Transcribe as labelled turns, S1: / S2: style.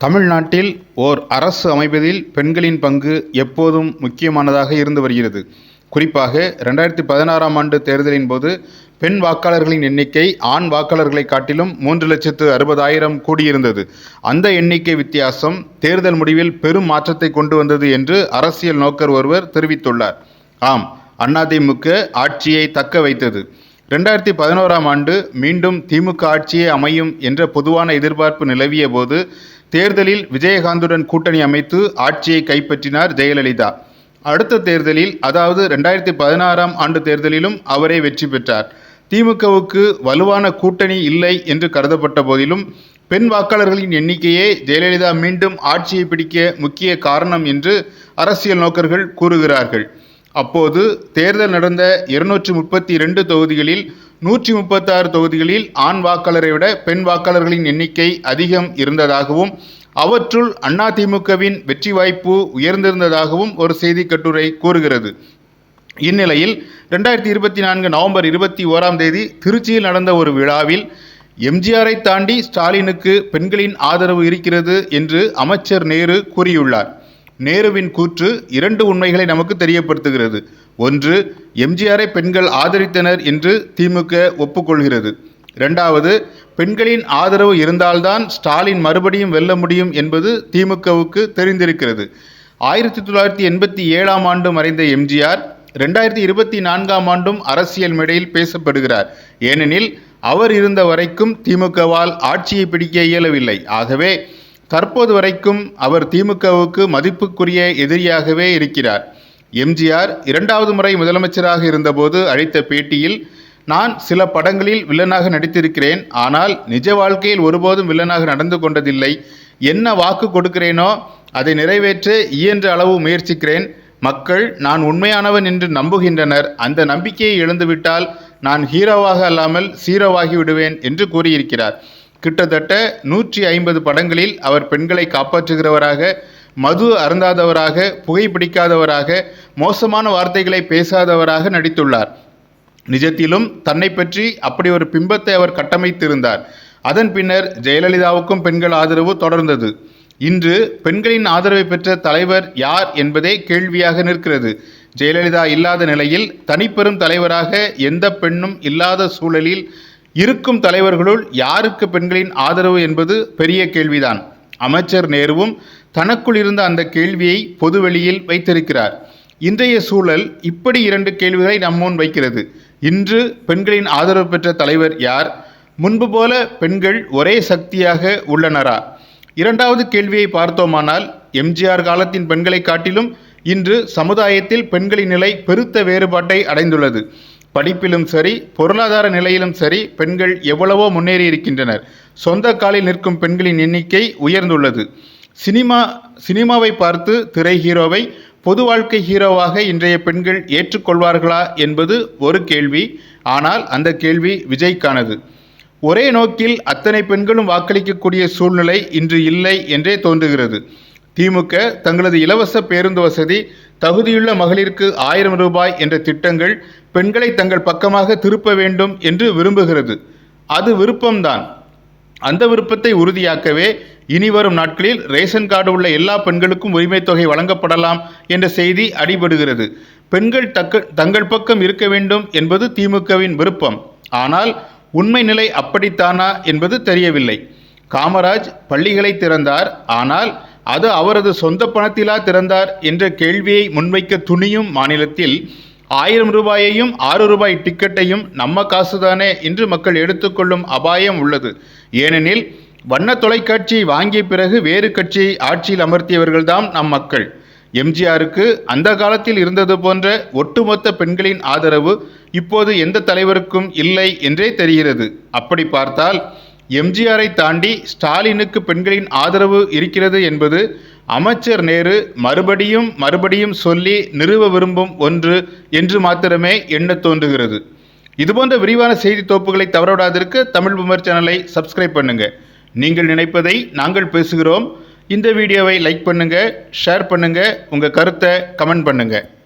S1: தமிழ்நாட்டில் ஓர் அரசு அமைப்பதில் பெண்களின் பங்கு எப்போதும் முக்கியமானதாக இருந்து வருகிறது. குறிப்பாக 2016ஆம் ஆண்டு தேர்தலின் போது பெண் வாக்காளர்களின் எண்ணிக்கை ஆண் வாக்காளர்களை காட்டிலும் 3,60,000 கூடியிருந்தது. அந்த எண்ணிக்கை வித்தியாசம் தேர்தல் முடிவில் பெரும் மாற்றத்தை கொண்டு வந்தது என்று அரசியல் நோக்கர் ஒருவர் தெரிவித்துள்ளார். ஆம், அதிமுக ஆட்சியை தக்க வைத்தது. 2011ஆம் ஆண்டு மீண்டும் திமுக ஆட்சியே அமையும் என்ற பொதுவான எதிர்பார்ப்பு நிலவிய போது தேர்தலில் விஜயகாந்துடன் கூட்டணி அமைத்து ஆட்சியை கைப்பற்றினார் ஜெயலலிதா. அடுத்த தேர்தலில், அதாவது 2016ஆம் ஆண்டு தேர்தலிலும் அவரே வெற்றி பெற்றார். திமுகவுக்கு வலுவான கூட்டணி இல்லை என்று கருதப்பட்ட போதிலும் பெண் வாக்காளர்களின் எண்ணிக்கையே ஜெயலலிதா மீண்டும் ஆட்சியை பிடிக்க முக்கிய காரணம் என்று அரசியல் நோக்கர்கள் கூறுகிறார்கள். அப்போது தேர்தல் நடந்த 232 தொகுதிகளில் 136 தொகுதிகளில் ஆண் வாக்காளரை விட பெண் வாக்காளர்களின் எண்ணிக்கை அதிகம் இருந்ததாகவும் அவற்றுள் அதிமுகவின் வெற்றி வாய்ப்பு உயர்ந்திருந்ததாகவும் ஒரு செய்தி கட்டுரை கூறுகிறது. இந்நிலையில் 2024 நவம்பர் 21ஆம் தேதி திருச்சியில் நடந்த ஒரு விழாவில் எம்ஜிஆரை தாண்டி ஸ்டாலினுக்கு பெண்களின் ஆதரவு இருக்கிறது என்று அமைச்சர் நேரு கூறியுள்ளார். நேருவின் கூற்று 2 உண்மைகளை நமக்கு தெரியப்படுத்துகிறது. ஒன்று, எம்ஜிஆரை பெண்கள் ஆதரித்தனர் என்று திமுக ஒப்புக்கொள்கிறது. 2வது, பெண்களின் ஆதரவு இருந்தால்தான் ஸ்டாலின் மறுபடியும் வெல்ல முடியும் என்பது திமுகவுக்கு தெரிந்திருக்கிறது. 1987ஆம் ஆண்டு மறைந்த எம்ஜிஆர் 2024ஆம் ஆண்டும் அரசியல் மேடையில் பேசப்படுகிறார். ஏனெனில் அவர் இருந்த வரைக்கும் திமுகவால் ஆட்சியை பிடிக்க இயலவில்லை. ஆகவே தற்போது வரைக்கும் அவர் திமுகவுக்கு மதிப்புக்குரிய எதிரியாகவே இருக்கிறார். எம்ஜிஆர் 2வது முறை முதலமைச்சராக இருந்தபோது அளித்த பேட்டியில், நான் சில படங்களில் வில்லனாக நடித்திருக்கிறேன், ஆனால் நிஜ வாழ்க்கையில் ஒருபோதும் வில்லனாக நடந்து கொண்டதில்லை. என்ன வாக்கு கொடுக்கிறேனோ அதை நிறைவேற்ற இயன்ற அளவு முயற்சிக்கிறேன். மக்கள் நான் உண்மையானவன் என்று நம்புகின்றனர். அந்த நம்பிக்கையை இழந்துவிட்டால் நான் ஹீரோவாக அல்லாமல் சீரோவாகி விடுவேன் என்று கூறியிருக்கிறார். கிட்டத்தட்ட 150 படங்களில் அவர் பெண்களை காப்பாற்றுகிறவராக, மது அருந்தாதவராக, புகைப்பிடிக்காதவராக, மோசமான வார்த்தைகளை பேசாதவராக நடித்துள்ளார். நிஜத்திலும் தன்னை பற்றி அப்படி ஒரு பிம்பத்தை அவர் கட்டமைத்திருந்தார். அதன் பின்னர் ஜெயலலிதாவுக்கும் பெண்கள் ஆதரவு தொடர்ந்தது. இன்று பெண்களின் ஆதரவை பெற்ற தலைவர் யார் என்பதே கேள்வியாக நிற்கிறது. ஜெயலலிதா இல்லாத நிலையில் தனிப்பெரும் தலைவராக எந்த பெண்ணும் இல்லாத சூழலில் இருக்கும் தலைவர்களுள் யாருக்கு பெண்களின் ஆதரவு என்பது பெரிய கேள்விதான். அமைச்சர் நேருவும் தனக்குள் இருந்த அந்த கேள்வியை பொதுவெளியில் வைத்திருக்கிறார். இன்றைய சூழல் இப்படி 2 கேள்விகளை முன் வைக்கிறது. இன்று பெண்களின் ஆதரவு பெற்ற தலைவர் யார்? முன்பு போல பெண்கள் ஒரே சக்தியாக உள்ளனரா? 2வது கேள்வியை பார்த்தோமானால், எம்ஜிஆர் காலத்தின் பெண்களை காட்டிலும் இன்று சமுதாயத்தில் பெண்களின் நிலை பெருத்த வேறுபாட்டை அடைந்துள்ளது. படிப்பிலும் சரி, பொருளாதார நிலையிலும் சரி, பெண்கள் எவ்வளவோ முன்னேறி இருக்கின்றனர். சொந்த காலில் நிற்கும் பெண்களின் எண்ணிக்கை உயர்ந்துள்ளது. சினிமாவை பார்த்து திரை ஹீரோவை பொது வாழ்க்கை ஹீரோவாக இன்றைய பெண்கள் ஏற்றுக்கொள்வார்களா என்பது ஒரு கேள்வி. ஆனால் அந்த கேள்வி விஜய்க்கானது. ஒரே நோக்கில் அத்தனை பெண்களும் வாக்களிக்கக்கூடிய சூழ்நிலை இன்று இல்லை என்றே தோன்றுகிறது. திமுக தங்களது இலவச பேருந்து வசதி, தகுதியுள்ள மகளிருக்கு 1000 ரூபாய் என்ற திட்டங்கள் பெண்களை தங்கள் பக்கமாக திருப்ப வேண்டும் என்று விரும்புகிறது. அது விருப்பம்தான். அந்த விருப்பத்தை உறுதியாக்கவே இனிவரும் நாட்களில் ரேஷன் கார்டு உள்ள எல்லா பெண்களுக்கும் உரிமை தொகை வழங்கப்படலாம் என்ற செய்தி அடிபடுகிறது. பெண்கள் தங்கள் பக்கம் இருக்க வேண்டும் என்பது திமுகவின் விருப்பம். ஆனால் உண்மை நிலை அப்படித்தானா என்பது தெரியவில்லை. காமராஜ் பள்ளிகளை திறந்தார், ஆனால் அது அவரது சொந்த பணத்திலா திறந்தார் என்ற கேள்வியை முன்வைக்க துணியும் மாநிலத்தில் 1000 ரூபாயையும் 6 ரூபாய் டிக்கெட்டையும் நம்ம காசுதானே என்று மக்கள் எடுத்துக்கொள்ளும் அபாயம் உள்ளது. ஏனெனில் வண்ண தொலைக்காட்சியை வாங்கிய பிறகு வேறு கட்சியை ஆட்சியில் அமர்த்தியவர்கள்தான் நம் மக்கள். எம்ஜிஆருக்கு அந்த காலத்தில் இருந்தது போன்ற ஒட்டுமொத்த பெண்களின் ஆதரவு இப்போது எந்த தலைவருக்கும் இல்லை என்றே தெரிகிறது. அப்படி பார்த்தால் எம்ஜிஆரை தாண்டி ஸ்டாலினுக்கு பெண்களின் ஆதரவு இருக்கிறது என்பது அமைச்சர் நேரு மறுபடியும் சொல்லி நிறுவ விரும்பும் ஒன்று என்று மாத்திரமே எண்ண தோன்றுகிறது. இதுபோன்ற விரிவான செய்தி தொகுப்புகளை தவறவிடாதிருக்க தமிழ் பூமர் சேனலை சப்ஸ்கிரைப் பண்ணுங்க. நீங்கள் நினைப்பதை நாங்கள் பேசுகிறோம். இந்த வீடியோவை லைக் பண்ணுங்க, ஷேர் பண்ணுங்க, உங்க கருத்தை கமெண்ட் பண்ணுங்க.